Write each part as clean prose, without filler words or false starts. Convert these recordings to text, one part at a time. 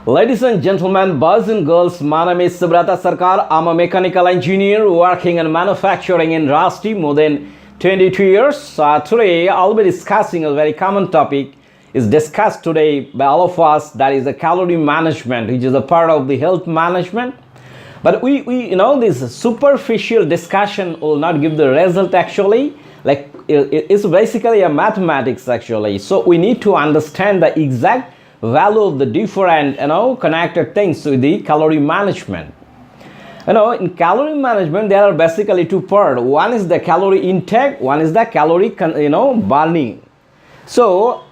Ladies and gentlemen, boys and girls, my name is Subrata Sarkar. I'm a mechanical engineer working in manufacturing industry more than 22 years. Today, I'll be discussing a very common topic is discussed today by all of us, that is the calorie management, which is a part of the health management. But we this superficial discussion will not give the result actually. Like it's basically a mathematics actually. So we need to understand the exact value of the different connected things with the calorie management. In calorie management there are basically two parts. One is the calorie intake, one is the calorie burning. So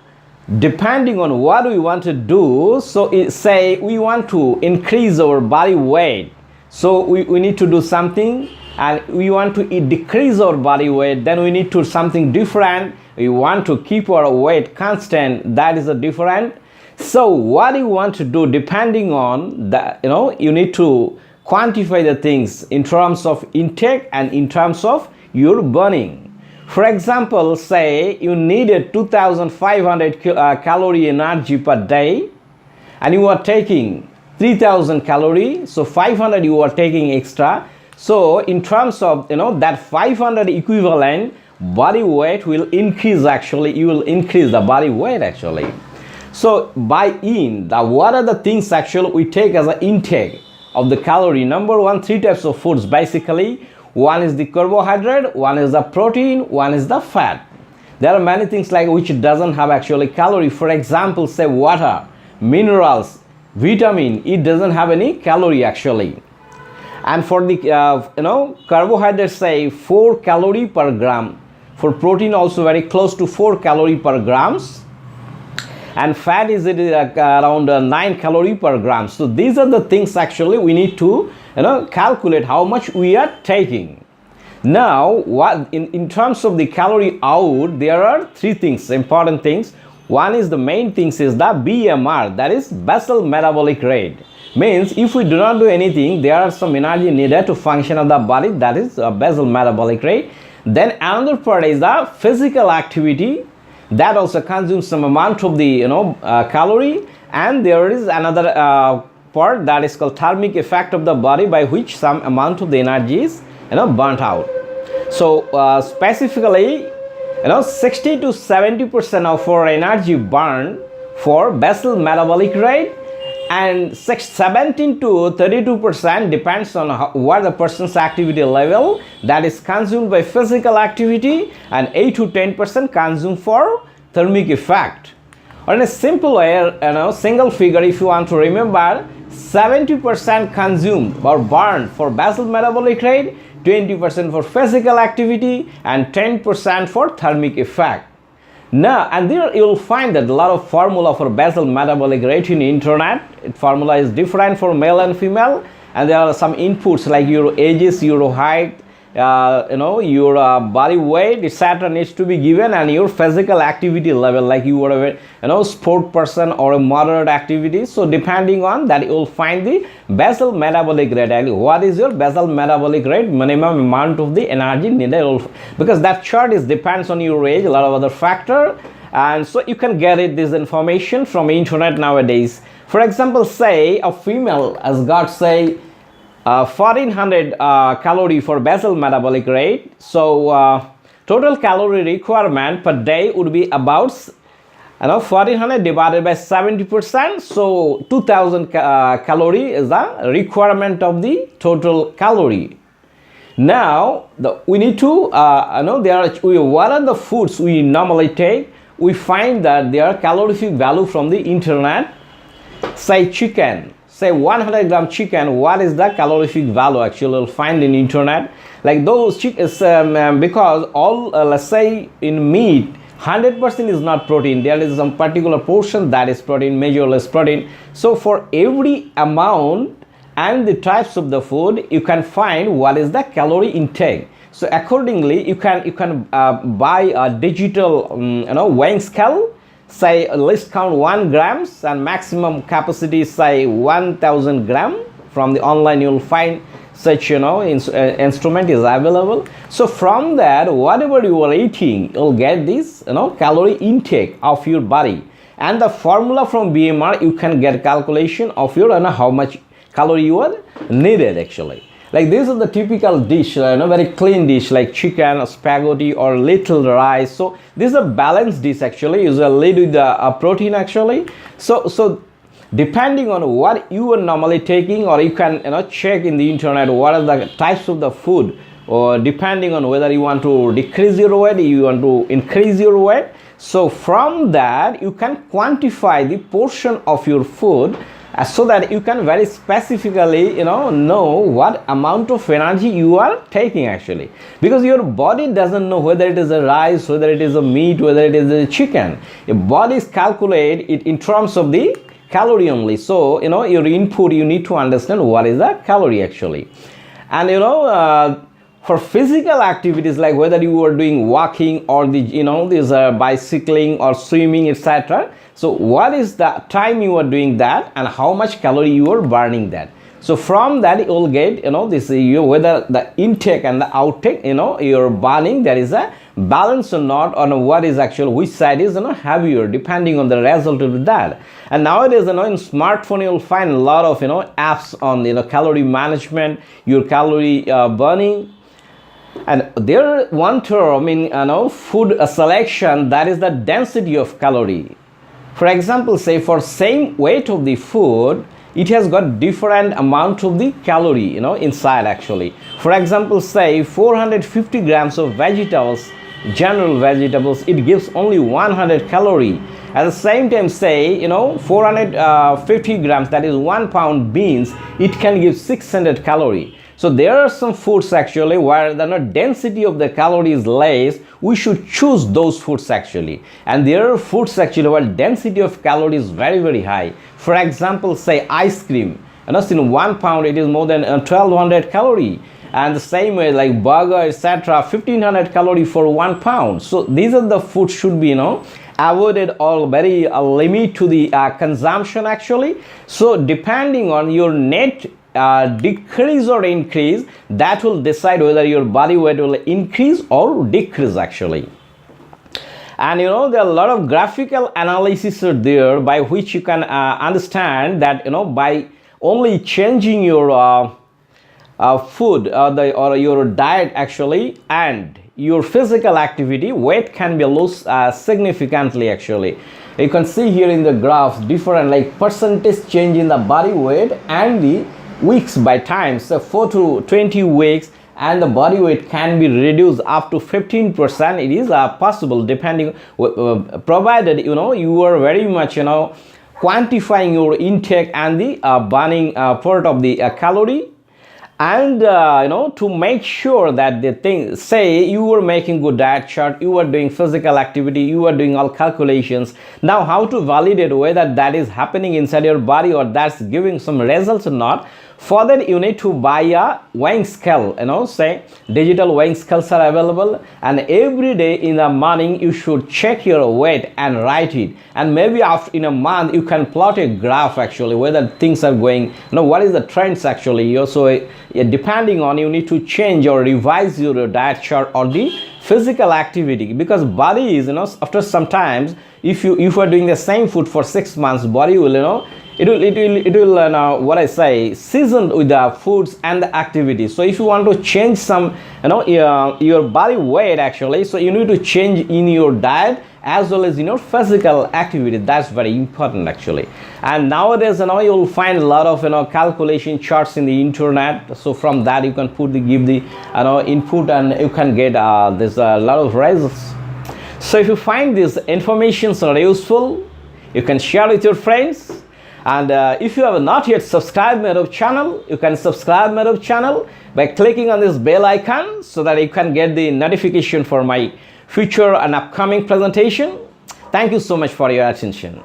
depending on what we want to do, so say we want to increase our body weight, so we need to do something, and we want to decrease our body weight, then we need to something different. We want to keep our weight constant, that is a different. So what you want to do, depending on that, you need to quantify the things in terms of intake and in terms of your burning. For example, say you needed 2500 calorie energy per day, and you are taking 3000 calorie, so 500 you are taking extra. So in terms of that 500 equivalent body weight will increase actually. You will increase the body weight actually. So what are the things actually we take as an intake of the calorie? Number one, three types of foods basically. One is the carbohydrate, one is the protein, one is the fat. There are many things like which doesn't have actually calorie. For example, say water, minerals, vitamin, it doesn't have any calorie actually. And for the carbohydrates, say 4 calorie per gram. For protein also very close to 4 calorie per grams. And fat is around 9 calorie per gram. So these are the things actually we need to calculate how much we are taking. Now what in terms of the calorie out, there are three things, important things. One is the main things is the BMR, that is basal metabolic rate. Means if we do not do anything, there are some energy needed to function of the body, that is basal metabolic rate. Then another part is the physical activity, that also consumes some amount of the calorie. And there is another part that is called thermic effect of the body, by which some amount of the energy is burnt out. So specifically 60 to 70% of our energy burned for basal metabolic rate, and 17 to 32% depends on what the person's activity level, that is consumed by physical activity, and 8 to 10% consumed for thermic effect. Or in a simple way, single figure, if you want to remember, 70% consumed or burned for basal metabolic rate, 20% for physical activity, and 10% for thermic effect. Now, and there you will find that a lot of formula for basal metabolic rate in internet. Formula is different for male and female, and there are some inputs like your ages, your height, your body weight, etc. needs to be given, and your physical activity level, like you are a sport person or a moderate activity. So depending on that, you will find the basal metabolic rate. And what is your basal metabolic rate? Minimum amount of the energy needed, because that chart is depends on your age, a lot of other factor, and so you can get this information from internet nowadays. For example, say a female has got say 1400 calorie for basal metabolic rate. So total calorie requirement per day would be about 1400 divided by 70%. So 2000 calorie is the requirement of the total calorie. Now we need to what are the foods we normally take. We find that there are calorific value from the internet. Say chicken, say 100 gram chicken, what is the calorific value actually you'll find in internet. Like those chickens, because all let's say in meat 100% is not protein, there is some particular portion that is protein, major less protein. So for every amount and the types of the food, you can find what is the calorie intake. So accordingly you can buy a digital weighing scale. Say let's count 1 grams and maximum capacity say 1000 gram. From the online you'll find such instrument is available. So from that, whatever you are eating, you'll get this calorie intake of your body. and the formula from BMR you can get calculation of your how much calorie you are needed actually. Like this is the typical dish, very clean dish like chicken, spaghetti or little rice. So this is a balanced dish actually, usually with the protein actually. So depending on what you are normally taking, or you can check in the internet what are the types of the food, or depending on whether you want to decrease your weight, you want to increase your weight. So from that you can quantify the portion of your food, so that you can very specifically know what amount of energy you are taking actually, because your body doesn't know whether it is a rice, whether it is a meat, whether it is a chicken. Your body is calculate it in terms of the calorie only. So your input, you need to understand what is the calorie actually. And for physical activities, like whether you are doing walking or this bicycling or swimming, etc. So what is the time you are doing that and how much calorie you are burning that. So from that you will get this whether the intake and the outtake you're burning, there is a balance or not, on what is actually which side is heavier, depending on the result of that. And nowadays in smartphone you'll find a lot of apps on calorie management, your calorie burning. And there one term in food selection, that is the density of calorie. For example, say for same weight of the food, it has got different amount of the calorie inside actually. For example, say 450 grams of vegetables, general vegetables, it gives only 100 calorie. At the same time, say 450 grams, that is 1 pound beans, it can give 600 calorie. So there are some foods actually where the density of the calorie is less. We should choose those foods actually. And there are foods actually where density of calorie is very, very high. For example, say ice cream. In 1 pound it is more than 1200 calorie. And the same way like burger, etc. 1500 calorie for 1 pound. So these are the foods should be avoided or very limit to the consumption actually. So depending on your net decrease or increase, that will decide whether your body weight will increase or decrease actually. And there are a lot of graphical analysis are there by which you can understand that by only changing your food or your diet actually and your physical activity, weight can be lost significantly actually. You can see here in the graph different like percentage change in the body weight and the weeks by time. So 4 to 20 weeks and the body weight can be reduced up to 15%. It is possible, depending provided you are very much quantifying your intake and the burning part of the calorie. And to make sure that the thing, say you were making good diet chart, you are doing physical activity, you are doing all calculations. Now how to validate whether that is happening inside your body or that's giving some results or not? For that you need to buy a weighing scale, say digital weighing scales are available, and every day in the morning you should check your weight and write it, and maybe after in a month you can plot a graph actually whether things are going, what is the trends actually. So depending on, you need to change or revise your diet chart or the physical activity, because body is after some times, if you are doing the same food for 6 months, body will it will what I say, seasoned with the foods and the activities. So if you want to change some your body weight actually, so you need to change in your diet as well as in your physical activity. That's very important actually. And nowadays you will find a lot of calculation charts in the internet. So from that you can give the input and you can get there's a lot of results. So if you find these informations are useful, you can share with your friends. And if you have not yet subscribed my YouTube channel, you can subscribe my YouTube channel by clicking on this bell icon so that you can get the notification for my future and upcoming presentation. Thank you so much for your attention.